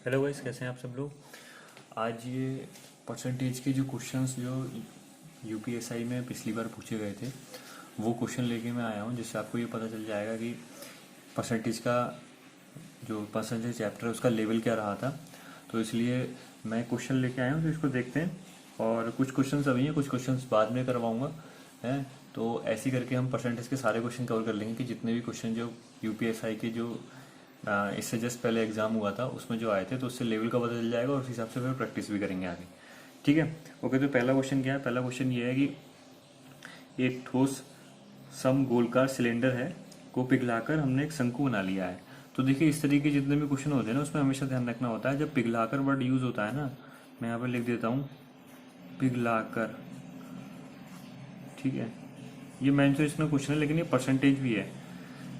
Hello guys, कैसे हैं आप सब लोग। आज ये परसेंटेज के जो क्वेश्चंस जो यूपीएसआई में पिछली बार पूछे गए थे वो क्वेश्चन लेके मैं आया हूँ, जिससे आपको ये पता चल जाएगा कि परसेंटेज का जो परसेंटेज चैप्टर है उसका लेवल क्या रहा था। तो इसलिए मैं क्वेश्चन लेके आया हूँ, तो इसको देखते हैं। और कुछ क्वेश्चंस अभी हैं, कुछ क्वेश्चंस बाद में करवाऊँगा हैं। तो ऐसे ही करके हम परसेंटेज के सारे क्वेश्चन कवर कर लेंगे कि जितने भी क्वेश्चन जो यूपीएसआई के जो इससे जस्ट पहले एग्जाम हुआ था उसमें जो आए थे, तो उससे लेवल का पता चल जाएगा और उस हिसाब से फिर प्रैक्टिस भी करेंगे आगे। ठीक है। ओके, तो पहला क्वेश्चन क्या है। पहला क्वेश्चन ये है कि एक ठोस समगोलाकार सिलेंडर है को पिघलाकर हमने एक शंकु बना लिया है। तो देखिए, इस तरीके के जितने भी क्वेश्चन होते हैं ना, उसमें हमेशा ध्यान रखना होता है जब पिघलाकर वर्ड यूज होता है ना। मैं यहाँ पर लिख देता हूँ पिघलाकर। ठीक है, ये मेंशन क्वेश्चन है लेकिन ये परसेंटेज भी है।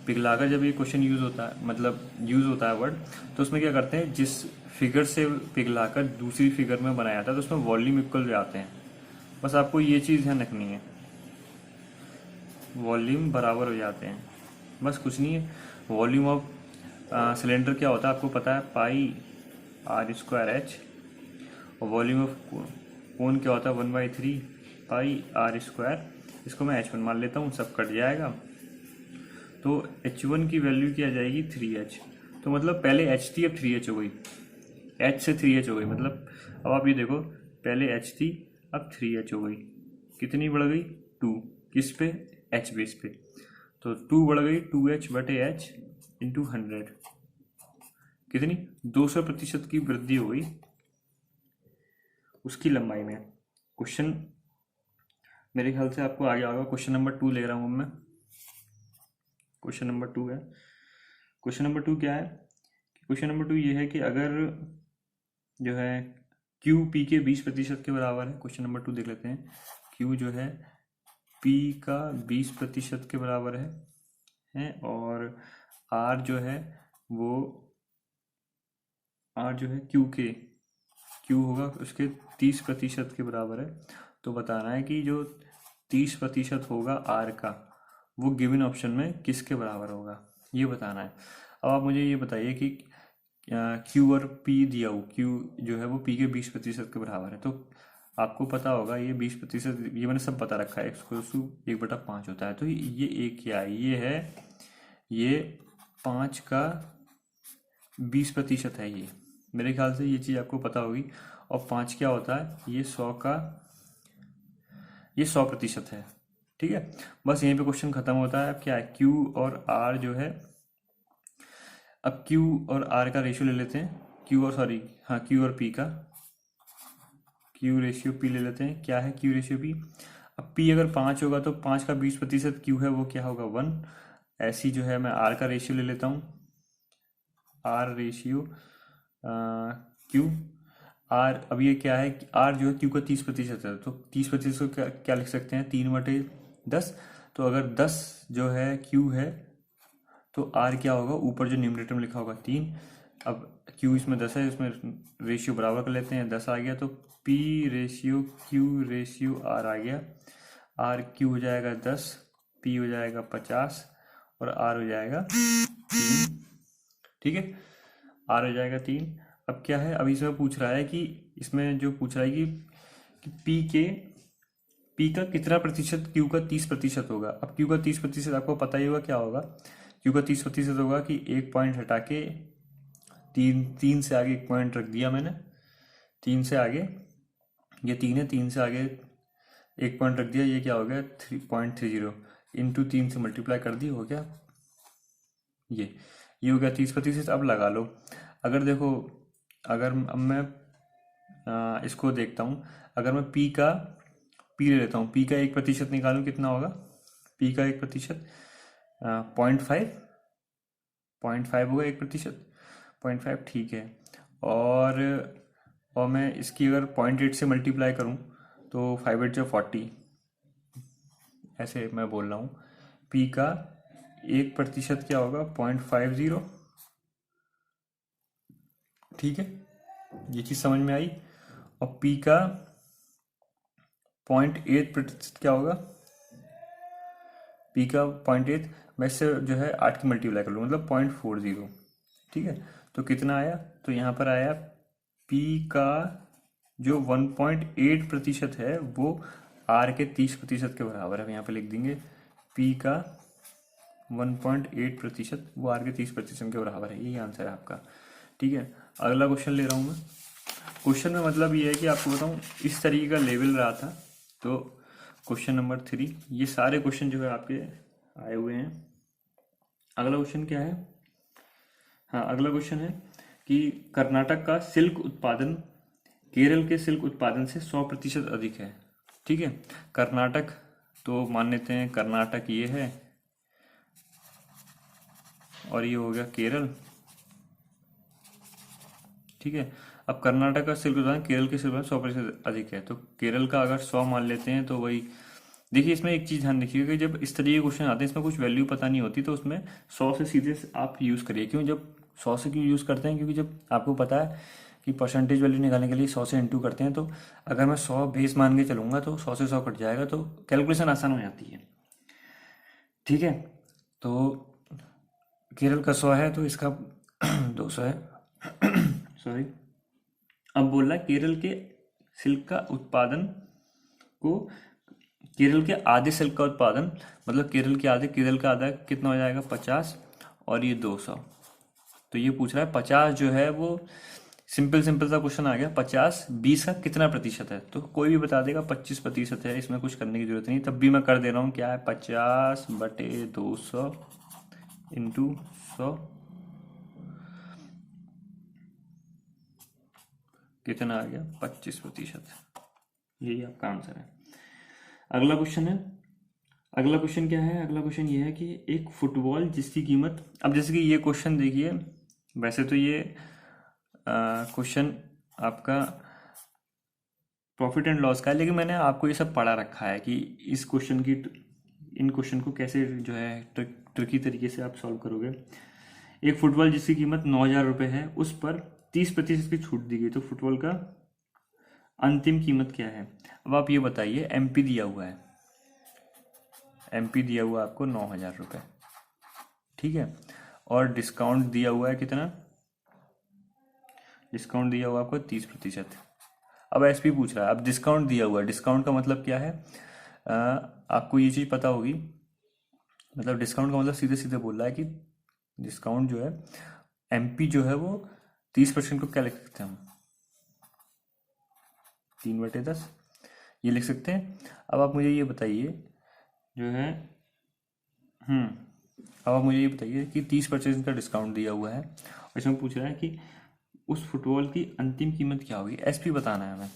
पिघलाकर जब ये क्वेश्चन यूज होता है, मतलब यूज होता है वर्ड, तो उसमें क्या करते हैं, जिस फिगर से पिघलाकर दूसरी फिगर में बनाया जाता है तो उसमें वॉल्यूम इक्वल जाते हैं। बस आपको ये चीज़ ध्यान रखनी है, वॉल्यूम बराबर हो जाते हैं, बस कुछ नहीं है। वॉल्यूम ऑफ सिलेंडर क्या होता है आपको पता है, पाई आर स्क्वायर एच। और वॉल्यूम ऑफ कोन क्या होता है, 1/3 पाई आर स्क्वायर। इसको मैं H1 मान लेता हूँ, सब कट जाएगा। तो H1 की वैल्यू क्या आ जाएगी, 3H। तो मतलब पहले H थी, अब 3H हो गई। H से 3H हो गई, मतलब अब आप ये देखो, पहले H थी, अब 3H हो गई। कितनी बढ़ गई, 2। किस पे, H बेस पे। तो 2 बढ़ गई, 2H बटे H इंटू 100। कितनी, 200% की वृद्धि हो गई उसकी लंबाई में। क्वेश्चन मेरे ख्याल से आपको आ गया होगा। क्वेश्चन नंबर 2 ले रहा हूँ मैं। क्वेश्चन नंबर 2 है। क्वेश्चन नंबर 2 क्या है, क्वेश्चन नंबर 2 ये है कि अगर जो है क्यू पी के 20% के बराबर है। क्वेश्चन नंबर 2 देख लेते हैं। क्यू जो है पी का 20% के बराबर है और आर जो है वो आर जो है क्यू होगा उसके 30% के बराबर है। तो बताना है कि जो 30% होगा आर का, वो गिवन ऑप्शन में किसके बराबर होगा, ये बताना है। अब आप मुझे ये बताइए कि क्यू और पी दिया हो, क्यू जो है वो पी के 20% के बराबर है। तो आपको पता होगा ये 20%, ये मैंने सब बता रखा है, एक्स 1/5 होता है। तो ये एक क्या है, ये 5 का 20% है। ये मेरे ख्याल से ये चीज़ आपको पता होगी। और 5 क्या होता है, ये 100% है। ठीक है, बस यहीं पे क्वेश्चन खत्म होता है। अब क्या है, क्यू और आर जो है, अब क्यू और आर का रेशियो ले लेते हैं। क्यू और पी का, क्यू रेशियो पी ले लेते हैं। क्या है क्यू रेशियो पी। अब पी अगर 5 होगा तो 5 का 20% क्यू है वो क्या होगा, 1। ऐसी जो है मैं आर का रेशियो ले लेता हूँ, आर रेशियो क्यू। आर, अब ये क्या है, आर जो है क्यू का 30% है। तो 30% को क्या लिख सकते हैं, 3/10। तो अगर 10 जो है क्यू है तो आर क्या होगा, ऊपर जो न्यूमरेटर में लिखा होगा 3। अब क्यू इसमें 10 है, इसमें रेशियो बराबर कर लेते हैं, 10 आ गया। तो P ratio Q ratio R आ गया। आर क्यू हो जाएगा 10, पी हो जाएगा 50 और आर हो जाएगा 3। ठीक है, आर हो जाएगा 3। अब क्या है, अभी इसमें पूछ रहा है कि, इसमें जो पूछ रहा है कि पी का कितना प्रतिशत क्यू का 30% होगा। अब क्यू का 30% आपको पता ही होगा क्या होगा। क्यू का 30% होगा कि एक पॉइंट हटा के तीन से आगे एक पॉइंट रख दिया मैंने। 3 से आगे, ये 3 है, 3 से आगे एक पॉइंट रख दिया, ये क्या हो गया 3.30 इंटू 3 से मल्टीप्लाई कर दी, हो गया ये हो गया 30%। अब लगा लो, अगर देखो, अगर अब मैं इसको देखता हूँ, अगर मैं पी ले लेता हूँ, पी का 1% निकालूं कितना होगा, पी का 1% 0.5 होगा 1%, 0.5। ठीक है। और और मैं इसकी अगर 0.8 से मल्टीप्लाई करूँ तो 5/8 जो 40, ऐसे मैं बोल रहा हूँ। पी का 1% क्या होगा, 0.50। ठीक है, ये चीज़ समझ में आई। और पी का 0.8% क्या होगा, पी का 0.8, मैं इससे जो है 8 की मल्टीप्लाई कर लूँ, मतलब 0.40। ठीक है, तो कितना आया, तो यहाँ पर आया P का जो 1.8% है वो R के 30% के बराबर है। यहाँ पे लिख देंगे P का 1.8% वो R के 30% के बराबर है। यही आंसर है आपका। ठीक है, अगला क्वेश्चन ले रहा हूँ मैं। क्वेश्चन में मतलब ये है कि आपको बताऊँ इस तरीके का लेवल रहा था। तो क्वेश्चन नंबर 3, ये सारे क्वेश्चन जो है आपके आए हुए हैं। अगला क्वेश्चन क्या है? हाँ, अगला क्वेश्चन है कि कर्नाटक का सिल्क उत्पादन केरल के सिल्क उत्पादन से 100% अधिक है। ठीक है, कर्नाटक तो मान लेते हैं कर्नाटक ये है और ये हो गया केरल। ठीक है, अब कर्नाटक का सिल्क उत्पादन केरल के सिल्क उत्पादन 100% अधिक है, तो केरल का अगर 100 मान लेते हैं तो वही। देखिए इसमें एक चीज़ ध्यान रखिएगा कि जब इस तरीके के क्वेश्चन आते हैं इसमें कुछ वैल्यू पता नहीं होती, तो उसमें 100 से सीधे आप यूज़ करिए। क्यों जब 100 से क्यों यूज़ करते हैं? क्योंकि जब आपको पता है कि परसेंटेज वैल्यू निकालने के लिए 100 से इंटू करते हैं, तो अगर मैं 100 बेस मान के चलूँगा तो 100 से 100 कट जाएगा, तो कैलकुलेशन आसान हो जाती है। ठीक है, तो केरल का 100 है तो इसका 200 है। सॉरी, अब बोल रहा है केरल के सिल्क का उत्पादन को, केरल के आधे सिल्क का उत्पादन, मतलब केरल के आधे, केरल का आधा कितना हो जाएगा 50 और ये 200। तो ये पूछ रहा है 50 जो है वो सिंपल सा क्वेश्चन आ गया। 50 20 का कितना प्रतिशत है? तो कोई भी बता देगा 25% है, इसमें कुछ करने की जरूरत नहीं। तब भी मैं कर दे रहा हूँ, क्या है 50/200 इंटू 100 कितना आ गया 25%। यही आपका आंसर है। अगला क्वेश्चन है, अगला क्वेश्चन क्या है? अगला क्वेश्चन ये है कि एक फुटबॉल जिसकी कीमत, अब जैसे कि ये क्वेश्चन देखिए, वैसे तो ये क्वेश्चन आपका प्रॉफिट एंड लॉस का है, लेकिन मैंने आपको ये सब पढ़ा रखा है कि इस क्वेश्चन की, इन क्वेश्चन को कैसे जो है ट्रिकी तरीके से आप सॉल्व करोगे। एक फुटबॉल जिसकी कीमत 9,000 रुपये है, उस पर 30% की छूट दी गई, तो फुटबॉल का अंतिम कीमत क्या है? अब आप ये बताइए, एमपी दिया हुआ है, एमपी दिया हुआ आपको 9,000 रुपये। ठीक है, और डिस्काउंट दिया हुआ है कितना? डिस्काउंट दिया हुआ आपको 30%। अब एसपी पूछ रहा है, अब डिस्काउंट दिया हुआ है, डिस्काउंट का मतलब क्या है? आपको ये चीज़ पता होगी, मतलब डिस्काउंट का मतलब सीधे सीधे बोल रहा है कि डिस्काउंट जो है, एमपी जो है वो 30% को क्या लिख सकते हैं हम? 3/10 ये लिख सकते हैं। अब आप मुझे ये बताइए जो है, अब आप मुझे ये बताइए कि 30% का डिस्काउंट दिया हुआ है और इसमें पूछ रहा है कि उस फुटबॉल की अंतिम कीमत क्या होगी? एसपी बताना है हमें।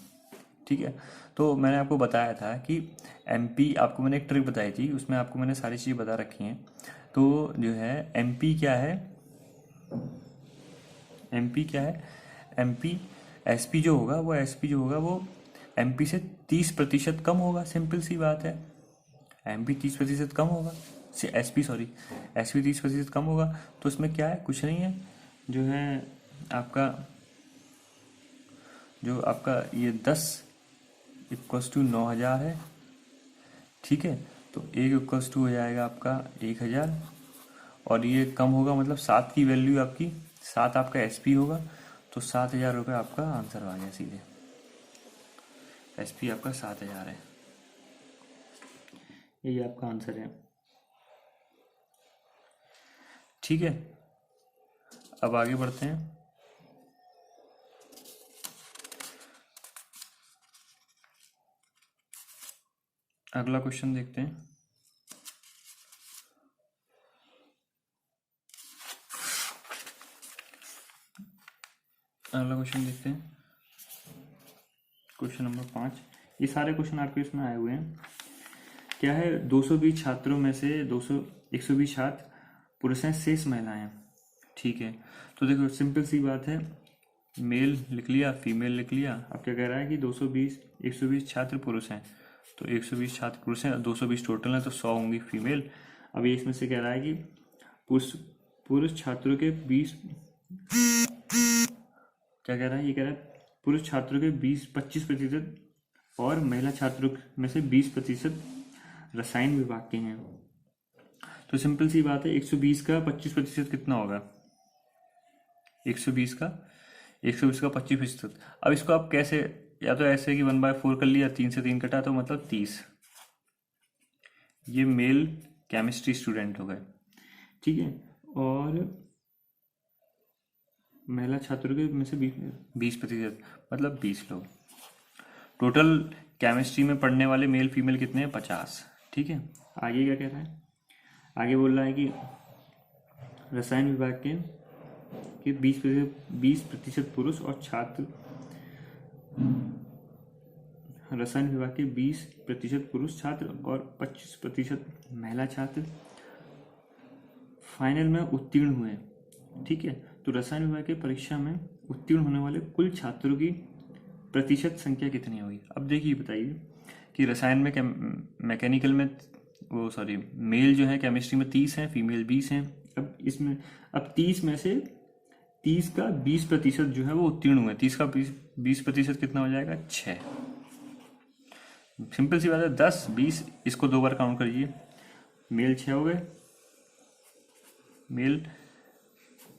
ठीक है, तो मैंने आपको बताया था कि एमपी, आपको मैंने एक ट्रिक बताई थी, उसमें आपको मैंने सारी चीज़ें बता रखी हैं। तो जो है एमपी क्या है, एमपी क्या है? एमपी, एसपी जो होगा वो, एसपी जो होगा वो एमपी से 30% कम होगा। सिंपल सी बात है, एमपी 30% कम होगा, एसपी सॉरी, एसपी 30% कम होगा। तो उसमें क्या है? कुछ नहीं है, जो है आपका, जो आपका ये 10 इक्वल्स टू 9,000 है। ठीक है, तो 1 इक्वल्स टू हो जाएगा आपका 1,000, और ये कम होगा, मतलब 7 की वैल्यू आपकी, 7 आपका एसपी होगा, तो 7,000 रुपये आपका आंसर आ गया सीधे। एसपी आपका 7,000 है, यही आपका आंसर है। ठीक है, अब आगे बढ़ते हैं। अगला क्वेश्चन देखते हैं। अगला क्वेश्चन देखते हैं, क्वेश्चन नंबर 5। ये सारे क्वेश्चन आपके इसमें आए हुए हैं। क्या है? 220 छात्रों में से 120 छात्र पुरुष हैं, शेष महिलाएं हैं। ठीक है, तो देखो सिंपल सी बात है, मेल लिख लिया, फीमेल लिख लिया। अब क्या कह रहा है कि 120 छात्र पुरुष हैं, तो 120 छात्र पुरुष हैं, 220 टोटल हैं, तो 100 होंगी फीमेल। अब ये इसमें से कह रहा है कि पुरुष छात्रों के 20, क्या कह रहा है? ये कह रहा है पुरुष छात्रों के 25% और महिला छात्रों में से 20% रसायन विभाग के हैं। तो सिंपल सी बात है, 120 का 25% कितना होगा? 120 का 120 का 25%। अब इसको आप कैसे, या तो ऐसे कि 1/4 कर लिया, 3 से 3 कटा तो मतलब 30। ये मेल केमिस्ट्री स्टूडेंट हो गए, ठीक है। और महिला छात्रों के में से 20%, मतलब 20 लोग। टोटल केमिस्ट्री में पढ़ने वाले मेल फीमेल कितने हैं? 50, ठीक है। आगे क्या कह रहा है? आगे बोल रहा है कि रसायन विभाग के 20% पुरुष और छात्र, रसायन विभाग के 20% पुरुष छात्र और 25% महिला छात्र फाइनल में उत्तीर्ण हुए, ठीक है। तो रसायन विभाग की परीक्षा में उत्तीर्ण होने वाले कुल छात्रों की प्रतिशत संख्या कितनी होगी? अब देखिए, बताइए कि रसायन में मैकेनिकल में वो सॉरी मेल जो है केमिस्ट्री में 30 हैं, फीमेल 20 हैं। अब इसमें 30 में से 30 का 20% जो है वो उत्तीर्ण हुए। 30 का 20% कितना हो जाएगा? 6। सिंपल सी बात है, 10 20 इसको 2 बार काउंट करिए। मेल 6 हो गए, मेल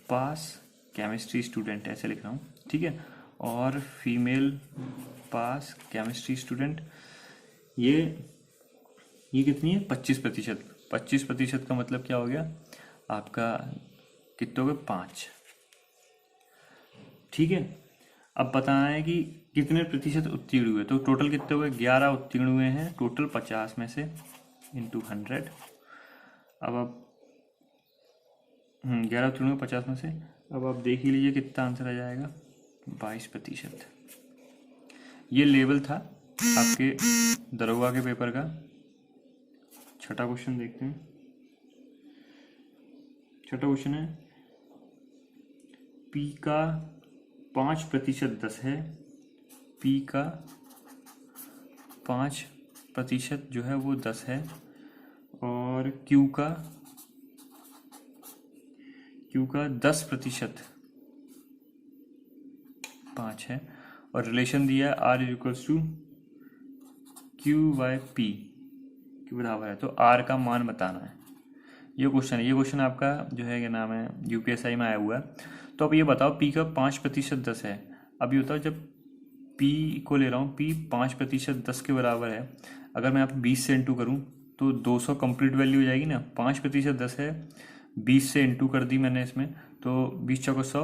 पास केमिस्ट्री स्टूडेंट ऐसे लिख रहा हूँ, ठीक है। और फीमेल पास केमिस्ट्री स्टूडेंट, ये कितनी है? 25%। 25% का मतलब क्या हो गया आपका? कितने हो गए? 5, ठीक है। अब बताना है कि कितने प्रतिशत उत्तीर्ण हुए, तो टोटल कितने हुए? 11 उत्तीर्ण हुए हैं टोटल 50 में से, इंटू 100। अब आप 11 उत्तीर्ण हुए 50 में से। अब आप देख ही लीजिए कितना आंसर आ जाएगा? 22%। ये लेवल था आपके दरोगा के पेपर का। छठा क्वेश्चन देखते हैं। छठा क्वेश्चन है, पी का 5% 10 है। पी का 5% जो है वो 10 है, और क्यू का 10% 5 है, और रिलेशन दिया है R equals to Q/P, Q बराबर है। तो R का मान बताना है। ये क्वेश्चन आपका जो है क्या नाम है, यूपीएसआई में आया हुआ है। तो अब ये बताओ, P का 5% 10 है। अब ये बताओ, जब P को ले रहा हूँ, P 5% 10 के बराबर है, अगर मैं यहाँ पे 20 से इंटू करूँ तो 200 कंप्लीट वैल्यू हो जाएगी ना। 5% 10 है, 20 से इंटू कर दी मैंने इसमें, तो 20 चौको 100,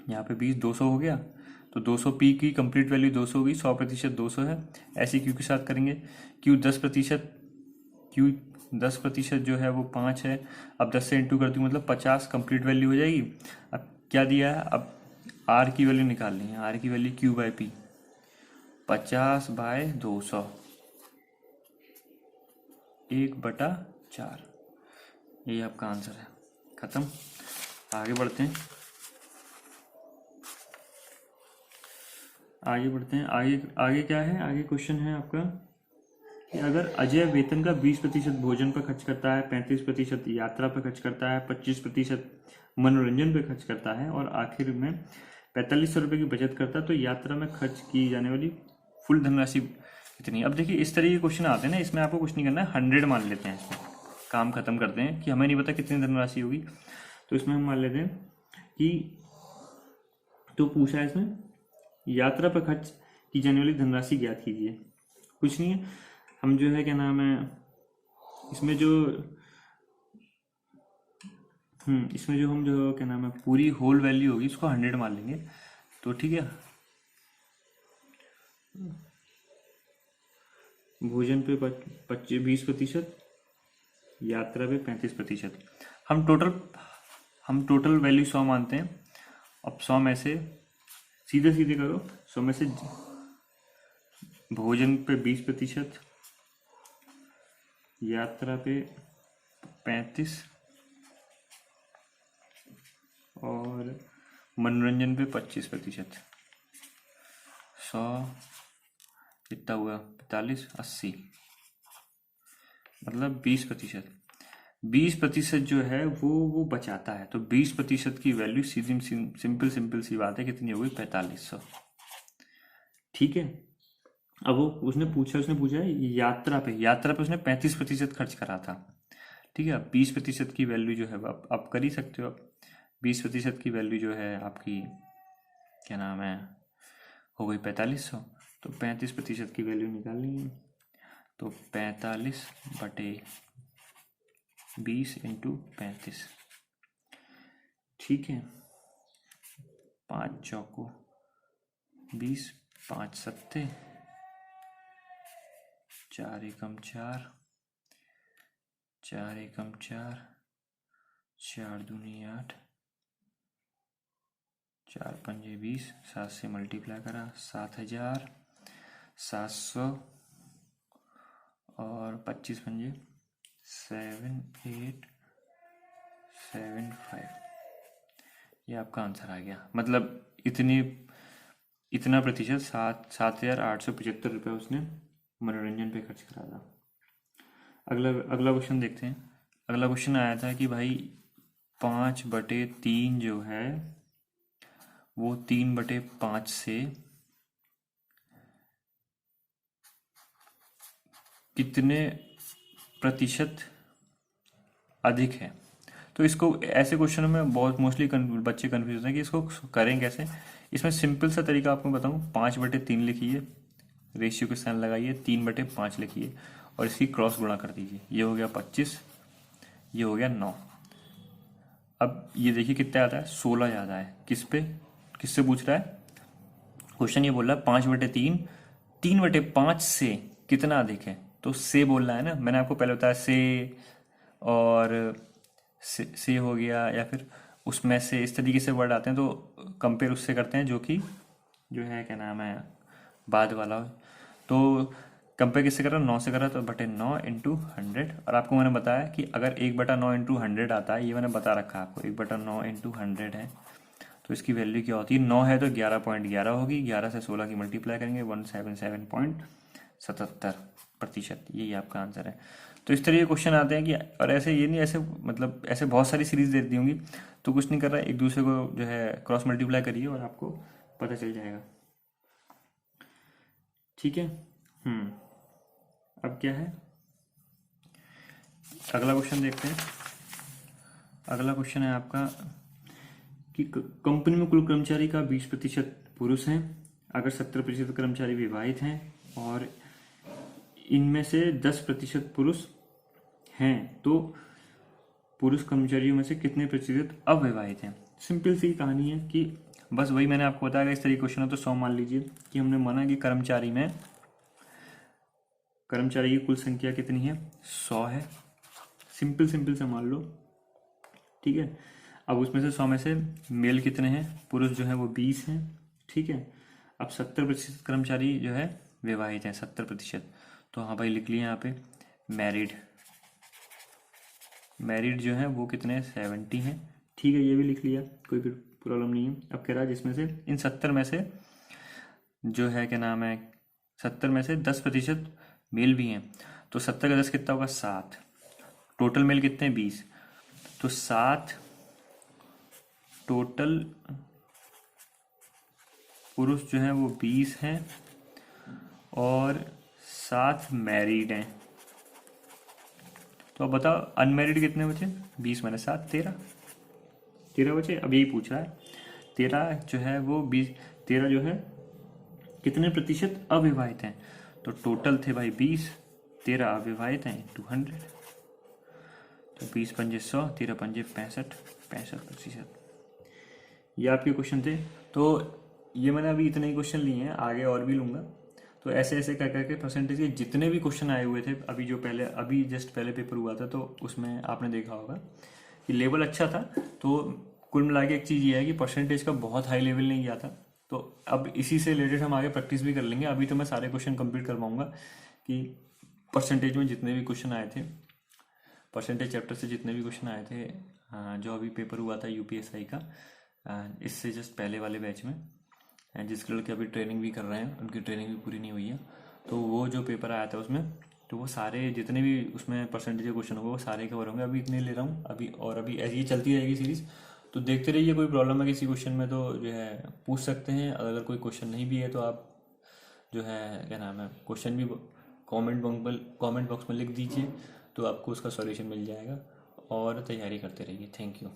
यहाँ पे 20 200 हो गया। तो 200 पी की कंप्लीट वैल्यू 200 होगी, 100% 200 है। ऐसे क्यू के साथ करेंगे। क्यू 10% जो है वो 5 है। अब 10 से इंटू कर दूँ मतलब 50 कंप्लीट वैल्यू हो जाएगी। अब क्या दिया है? अब आर की वैल्यू निकालनी है। आर की वैल्यू Q/P 50/200, 1/4। यही आपका आंसर है। खत्म। आगे बढ़ते हैं। आगे क्या है? आगे क्वेश्चन है आपका कि अगर अजय वेतन का 20% भोजन पर खर्च करता है, 35% यात्रा पर खर्च करता है, 25% मनोरंजन पर खर्च करता है, और आखिर में 4500 रुपये की बचत करता है, तो यात्रा में खर्च की जाने वाली फुल धनराशि कितनी? अब देखिए, इस तरह के क्वेश्चन आते हैं ना, इसमें आपको कुछ नहीं करना है, 100 मान लेते हैं। इसमें काम खत्म करते हैं कि हमें नहीं पता कितनी धनराशि होगी, तो इसमें हम मान लेते हैं कि, तो पूछा है इसमें यात्रा पर खर्च की जाने वाली धनराशि ज्ञात कीजिए। कुछ नहीं है, हम जो है क्या नाम है, इसमें जो हम जो क्या नाम है पूरी होल वैल्यू होगी इसको 100 मान लेंगे, तो ठीक है। भोजन पे 20%, यात्रा पे 35%। हम टोटल वैल्यू 100 मानते हैं। अब 100 में से सीधे सीधे करो, 100 में से भोजन पे 20%, यात्रा पे 35, और मनोरंजन पे 25%। 100 कितना हुआ? 45 80, मतलब 20%। 20% जो है वो बचाता है, तो 20% की वैल्यू सीधी सिंपल सी बात है, कितनी होगी? 4500, ठीक है। अब वो उसने पूछा है यात्रा पे उसने 35% खर्च करा था, ठीक है। 20% की वैल्यू जो है आप कर ही सकते हो। 20% की वैल्यू जो है आपकी क्या नाम है, हो गई 4500। तो 35% की वैल्यू निकालनी है, तो 45/20 इंटू 35। ठीक है, 5 चौको 20, 5 सत्ते, 4 एकम 4, 4 एकम 4, 4 दूनी 8, 4 पंजे 20, 7 से मल्टीप्लाई करा 7700, और 25 पंजे 7875। ये आपका आंसर आ गया। मतलब इतना प्रतिशत 7,875 रुपये उसने मनोरंजन पे खर्च करा था। अगला क्वेश्चन देखते हैं। अगला क्वेश्चन आया था कि भाई 5/3 जो है वो 3/5 से कितने प्रतिशत अधिक है। तो इसको ऐसे क्वेश्चनों में बहुत मोस्टली बच्चे कंफ्यूज होते हैं कि इसको करें कैसे। इसमें सिंपल सा तरीका आपको बताऊं, 5/3 लिखिए, रेशियो के साइन लगाइए, 3/5 लिखिए और इसकी क्रॉस गुणा कर दीजिए। ये हो गया 25, ये हो गया 9। अब ये देखिए कितना आता है, 16 ज़्यादा है। किससे पूछ रहा है क्वेश्चन? ये बोल रहा है 5/3 3/5 से कितना अधिक है। तो से बोलना है ना, मैंने आपको पहले बताया से, और से हो गया, या फिर उसमें से, इस तरीके से वर्ड आते हैं तो कंपेयर उससे करते हैं जो है क्या नाम है बाद वाला हो। तो कंपेयर किससे करा, 9 से करा, तो 9 इंटू 100। और आपको मैंने बताया कि अगर 1/9 इंटू 100 आता है, ये मैंने बता रखा है आपको, 1/9 इंटू 100 है तो इसकी वैल्यू क्या होती है, 9 है तो 11.11 होगी, 11 से 16 की मल्टीप्लाई करेंगे 177.77%। यही आपका आंसर है। तो इस तरह के क्वेश्चन आते हैं कि, और ऐसे ये नहीं, ऐसे मतलब ऐसे बहुत सारी सीरीज दे दी होंगी, तो कुछ नहीं कर रहा है, एक दूसरे को जो है क्रॉस मल्टीप्लाई करिए और आपको पता चल जाएगा। ठीक है। अब क्या है, अगला क्वेश्चन देखते हैं। अगला क्वेश्चन है आपका कि कंपनी में कुल कर्मचारी का 20% पुरुष हैं, अगर 70% कर्मचारी विवाहित हैं और इनमें से 10% पुरुष हैं, तो पुरुष कर्मचारियों में से कितने प्रतिशत अविवाहित हैं। सिंपल सी कहानी है कि बस वही मैंने आपको बताया। इस तरीके क्वेश्चन हो तो 100 मान लीजिए कि हमने माना कि कर्मचारी की कुल संख्या कितनी है, 100 है। सिंपल से मान लो, ठीक है। अब उसमें से 100 में से मेल कितने हैं, पुरुष जो है वो 20 हैं, ठीक है। अब 70% कर्मचारी जो है विवाहित हैं, 70%। तो हाँ भाई लिख लिए यहाँ पे मैरिड जो है वो कितने 70 हैं, ठीक है। ये भी लिख लिया, कोई भी प्रॉब्लम नहीं है। अब कह रहा है जिसमें से इन 70 में से जो है क्या नाम है 70 में से 10% मेल भी हैं, तो 70 का 10 कितना होगा, 7। टोटल मेल कितने हैं, 20। तो 7 टोटल पुरुष जो है वो 20 हैं और 7 मैरिड हैं। तो अब बताओ अनमैरिड कितने बचे, 20 मैंने 7, 13 बचे। अब यही पूछ रहा है 13 जो है वो 13 जो है कितने प्रतिशत अविवाहित हैं। तो टोटल थे भाई 20, 13 अविवाहित हैं टू 100, तो 20 पंजे 100, 13 पंजे 65%। ये आपके क्वेश्चन थे। तो ये मैंने अभी इतने ही क्वेश्चन लिए हैं, आगे और भी लूँगा। तो ऐसे ऐसे कर करके परसेंटेज के जितने भी क्वेश्चन आए हुए थे अभी जस्ट पहले पेपर हुआ था, तो उसमें आपने देखा होगा कि लेवल अच्छा था। तो कुल मिला के एक चीज़ ये है कि परसेंटेज का बहुत हाई लेवल नहीं गया था। तो अब इसी से रिलेटेड हम आगे प्रैक्टिस भी कर लेंगे। अभी तो मैं सारे क्वेश्चन कंप्लीट कर पाऊंगा कि परसेंटेज में जितने भी क्वेश्चन आए थे, परसेंटेज चैप्टर से जितने भी क्वेश्चन आए थे, जो अभी पेपर हुआ था यूपीएसआई का, इससे जस्ट पहले वाले बैच में, जिसके लड़के अभी ट्रेनिंग भी कर रहे हैं, उनकी ट्रेनिंग भी पूरी नहीं हुई है, तो वो जो पेपर आया था उसमें, तो वो सारे जितने भी उसमें परसेंटेज क्वेश्चन होंगे वो सारे कवर होंगे। अभी इतने ले रहा हूँ अभी ऐसी ही चलती रहेगी सीरीज। तो देखते रहिए, कोई प्रॉब्लम है किसी क्वेश्चन में तो जो है पूछ सकते हैं। अगर कोई क्वेश्चन नहीं भी है तो आप जो है क्या नाम है क्वेश्चन भी कमेंट बॉक्स में लिख दीजिए, तो आपको उसका सॉल्यूशन मिल जाएगा। और तैयारी करते रहिए। Thank you.